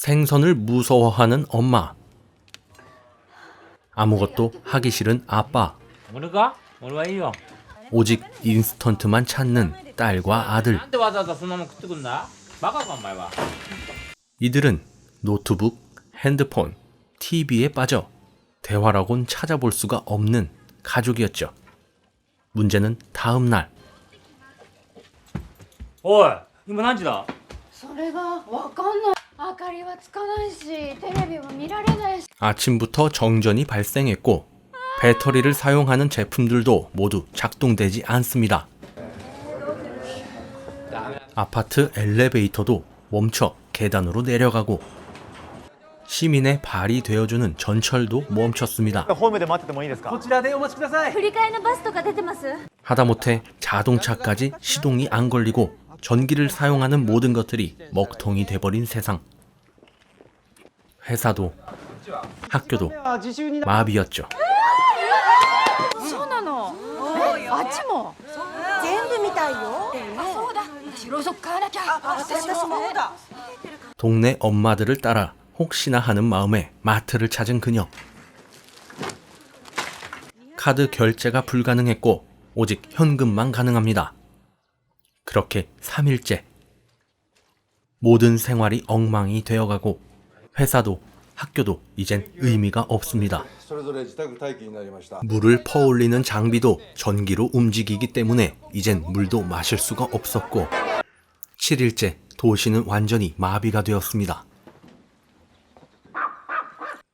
생선을 무서워하는 엄마. 아무것도 하기 싫은 아빠. 모를까? 모르와이요. 오직 인스턴트만 찾는 딸과 아들. なんでわざわざそんなもん食ってくんだ? 막아가 엄마 봐. 이들은 노트북, 핸드폰, TV에 빠져 대화라곤 찾아볼 수가 없는 가족이었죠. 문제는 다음 날. おい、今何時だ?それがわかんない。明かりはつかないし、テレビも見られないし。 아침부터 정전이 발생했고 배터리를 사용하는 제품들도 모두 작동되지 않습니다. 아파트 엘리베이터도 멈춰 계단으로 내려가고 시민의 발이 되어주는 전철도 멈췄습니다. ホームで待っててもいいですか?こちらでお待ちください。振り替えのバスとか出てます？ 하다못해 자동차까지 시동이 안 걸리고 전기를 사용하는 모든 것들이 먹통이 돼버린 세상. 회사도 학교도 마비였죠. そうなの。あっちも。全部見たいよ。あ、そうだ。私ろうそく買わなきゃ。私もだ。 동네 엄마들을 따라 혹시나 하는 마음에 마트를 찾은 그녀. 카드 결제가 불가능했고 오직 현금만 가능합니다. 그렇게 3일째. 모든 생활이 엉망이 되어가고 회사도 학교도 이젠 의미가 없습니다. 물을 퍼올리는 장비도 전기로 움직이기 때문에 이젠 물도 마실 수가 없었고 7일째 도시는 완전히 마비가 되었습니다.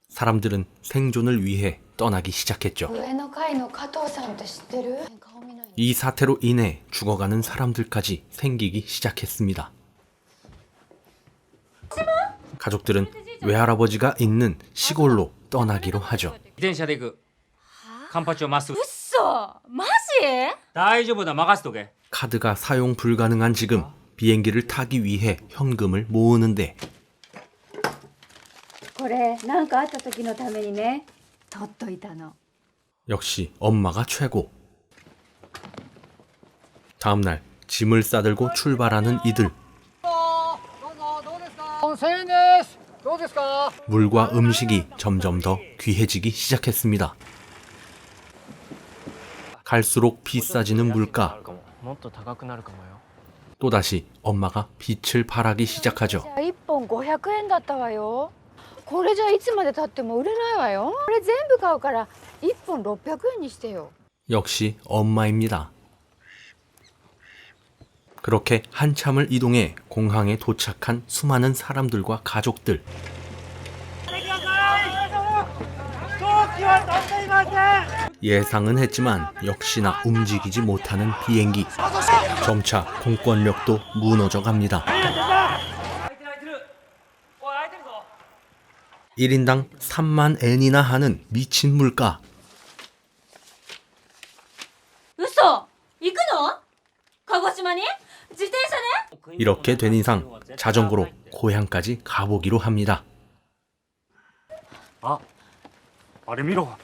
사람들은 생존을 위해 떠나기 시작했죠. 上の階の加藤さんって知ってる？顔見ないの。 이 사태로 인해 죽어가는 사람들까지 생기기 시작했습니다. 가족들은 외할아버지가 있는 시골로 떠나기로 하죠. 自転車で行く。カンパチをまっすぐ。嘘？マジ？大丈夫だ、任せとけ。 카드가 사용 불가능한 지금 비행기를 타기 위해 현금을 모으는데 これなんかあった時のためにね、取っといたの。 역시 엄마가 최고. 다음날 짐을 싸들고 출발하는 이들. 물과 음식이 점점 더 귀해지기 시작했습니다. 갈수록 비싸지는 물가. 또다시 엄마가 빛을 발하기 시작하죠. 1本500円だったわよ。これじゃいつまで経っても売れないわよ。これ全部買うから1本600円にしてよ。 역시 엄마입니다. 그렇게 한참을 이동해 공항에 도착한 수많은 사람들과 가족들. 예상은 했지만 역시나 움직이지 못하는 비행기. 점차 공권력도 무너져 갑니다. 1인당 3만 엔이나 하는 미친 물가. 嘘？行くの？鹿児島に？自転車で？ 이렇게 된 이상 자전거로 고향까지 가보기로 합니다. 아, 아래 밀어.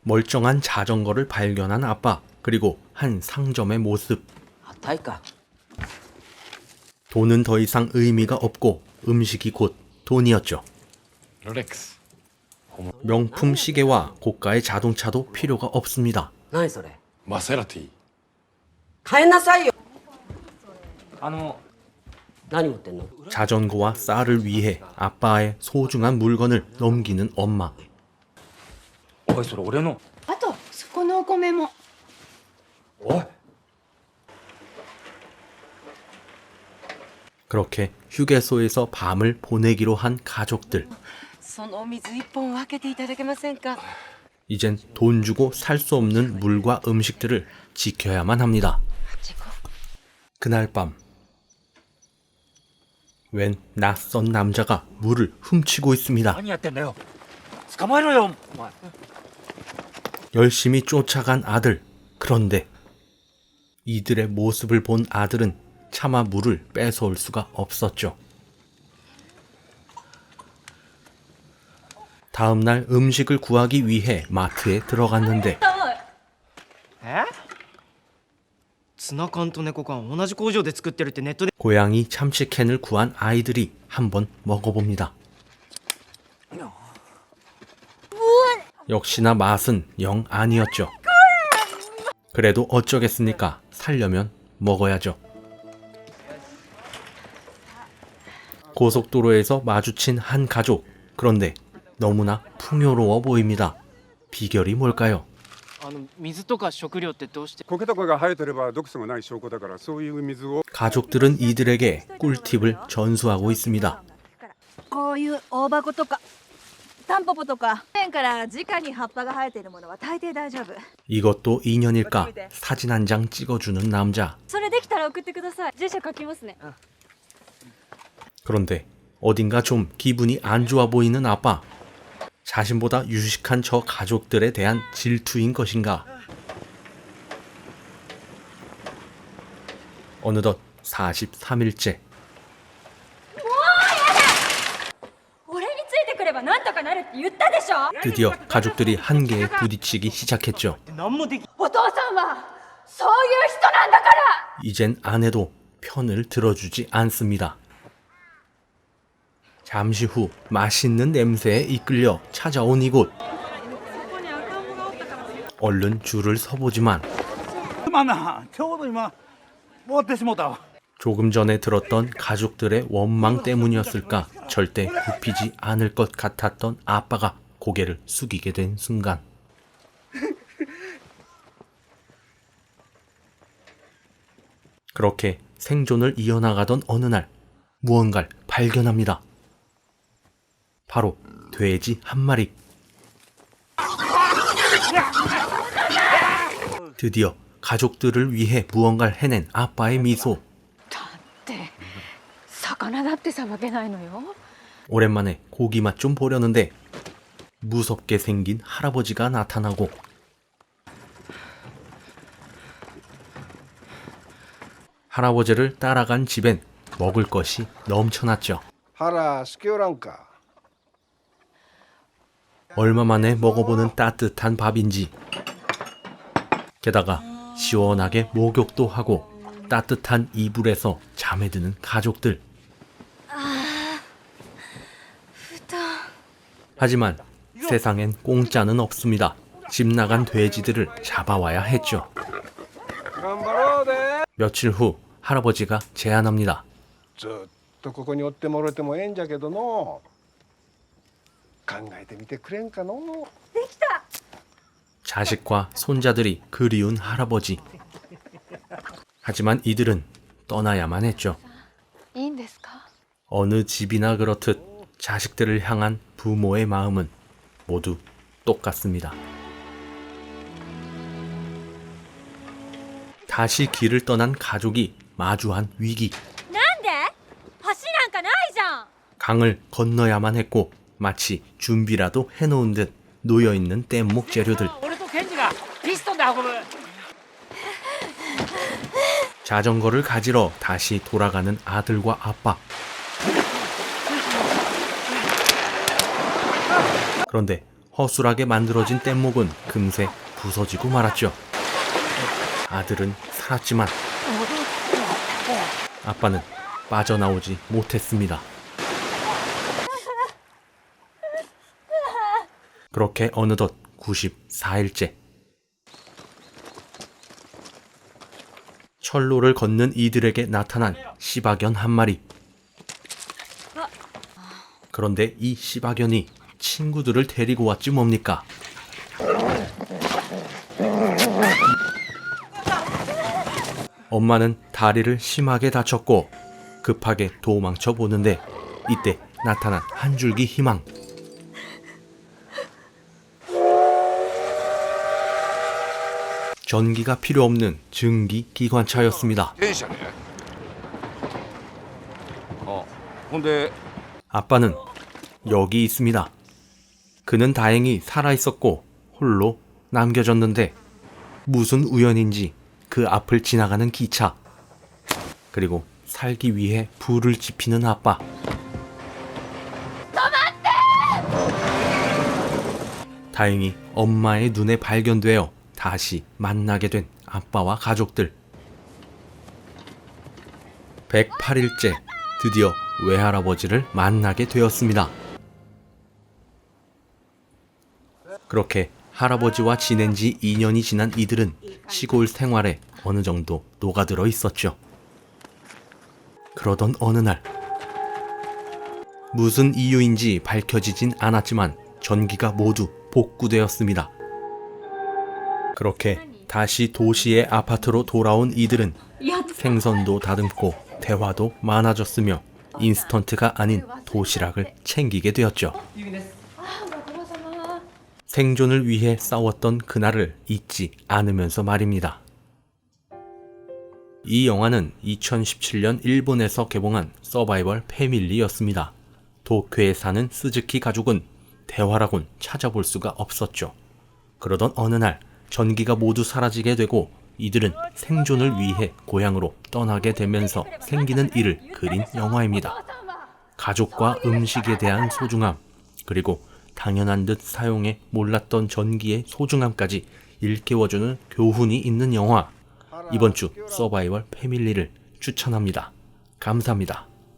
멀쩡한 자전거를 발견한 아빠, 그리고 한 상점의 모습. 돈은 더 이상 의미가 없고 음식이 곧 돈이었죠. 롤렉스. 명품 시계와 고가의 자동차도 필요가 없습니다. 何それ。マセラティ。買えなさいよ。あの、何持ってんの？ 자전거와 쌀을 위해 아빠의 소중한 물건을 넘기는 엄마. おい、それ俺の。あとそこのお米も。おい。 그렇게 휴게소에서 밤을 보내기로 한 가족들. そのお水1本分けていただけませんか？ 이젠 돈 주고 살 수 없는 물과 음식들을 지켜야만 합니다. 그날 밤, 웬 낯선 남자가 물을 훔치고 있습니다. 何やってんだよ。捕まえろよ、お前。 열심히 쫓아간 아들. 그런데 이들의 모습을 본 아들은 차마 물을 뺏어올 수가 없었죠. 다음 날 음식을 구하기 위해 마트에 들어갔는데 え？ツナ缶と猫缶同じ工場で作ってるってネットで 고양이 참치캔을 구한 아이들이 한번 먹어봅니다. 역시나 맛은 영 아니었죠. 그래도 어쩌겠습니까? 살려면 먹어야죠. 고속도로에서 마주친 한 가족. 그런데 너무나 풍요로워 보입니다. 비결이 뭘까요? 水とか食料ってどうして苔とかが生えてれば毒素がない証拠だからそういう水を 가족들은 이들에게 꿀팁을 전수하고 있습니다. こういう大箱とかタンポポとか面から直に葉っぱが生えているものは大抵大丈夫。 이것도 인연일까? 사진 한 장 찍어주는 남자. それできたら送ってください。住所書きますね。 그런데 어딘가 좀 기분이 안 좋아 보이는 아빠. 자신보다 유식한 저 가족들에 대한 질투인 것인가? 어느덧 43일째. 俺についてくればなんとかなるって言ったでしょ。 드디어 가족들이 한계에 부딪히기 시작했죠. お父さんはそういう人なんだから。 이젠 아내도 편을 들어주지 않습니다. 잠시 후 맛있는 냄새에 이끌려 찾아온 이곳. 얼른 줄을 서보지만 まあなちょうど今終わってしもうたわ 조금 전에 들었던 가족들의 원망 때문이었을까 절대 굽히지 않을 것 같았던 아빠가 고개를 숙이게 된 순간 그렇게 생존을 이어나가던 어느 날 무언가를 발견합니다. 바로 돼지 한 마리. 드디어 가족들을 위해 무언가를 해낸 아빠의 미소. だって魚だってさばけないのよ。 오랜만에 고기 맛 좀 보려는데 무섭게 생긴 할아버지가 나타나고 할아버지를 따라간 집엔 먹을 것이 넘쳐났죠. 腹すきおらんか。 얼마 만에 먹어보는 따뜻한 밥인지 게다가 시원하게 목욕도 하고 따뜻한 이불에서 잠에 드는 가족들. 하지만 세상엔 공짜는 없습니다. 집 나간 돼지들을 잡아와야 했죠. 頑張ろうで。 며칠 후 할아버지가 제안합니다. ずっとここにおってもろてもええんじゃけどの。考えてみてくれんかの。 자식과 손자들이 그리운 할아버지. 하지만 이들은 떠나야만 했죠. いいんですか？ 어느 집이나 그렇듯 자식들을 향한 부모의 마음은 모두 똑같습니다. 다시 길을 떠난 가족이 마주한 위기. なんで？橋なんかないじゃん。 강을 건너야만 했고 마치 준비라도 해놓은 듯 놓여있는 뗏목 재료들. 俺とケンジがピストンで運ぶ 자전거를 가지러 다시 돌아가는 아들과 아빠. 그런데 허술하게 만들어진 뗏목은 금세 부서지고 말았죠. 아들은 살았지만 아빠는 빠져나오지 못했습니다. 그렇게 어느덧 94일째. 철로를 걷는 이들에게 나타난 시바견 한 마리. 그런데 이 시바견이 친구들을 데리고 왔지 뭡니까? 엄마는 다리를 심하게 다쳤고 급하게 도망쳐 보는데 이때 나타난 한 줄기 희망. 전기가 필요 없는 증기 기관차였습니다. 電車ね。あほんで 아빠는 여기 있습니다. 그는 다행히 살아있었고 홀로 남겨졌는데 무슨 우연인지 그 앞을 지나가는 기차 그리고 살기 위해 불을 지피는 아빠. 다행히 엄마의 눈에 발견되어 다시 만나게 된 아빠와 가족들. 108일째 드디어 외할아버지를 만나게 되었습니다. 그렇게 할아버지와 지낸 지 2년이 지난 이들은 시골 생활에 어느 정도 녹아들어 있었죠. 그러던 어느 날 무슨 이유인지 밝혀지진 않았지만 전기가 모두 복구되었습니다. 그렇게 다시 도시의 아파트로 돌아온 이들은 생선도 다듬고 대화도 많아졌으며 인스턴트가 아닌 도시락을 챙기게 되었죠. 생존을 위해 싸웠던 그날을 잊지 않으면서 말입니다. 이 영화는 2017년 일본에서 개봉한 서바이벌 패밀리였습니다. 도쿄에 사는 스즈키 가족은 대화라곤 찾아볼 수가 없었죠. 그러던 어느 날 전기가 모두 사라지게 되고 이들은 생존을 위해 고향으로 떠나게 되면서 생기는 일을 그린 영화입니다. 가족과 음식에 대한 소중함, 그리고 당연한 듯 사용해 몰랐던 전기의 소중함까지 일깨워주는 교훈이 있는 영화. 이번 주 서바이벌 패밀리를 추천합니다. 감사합니다.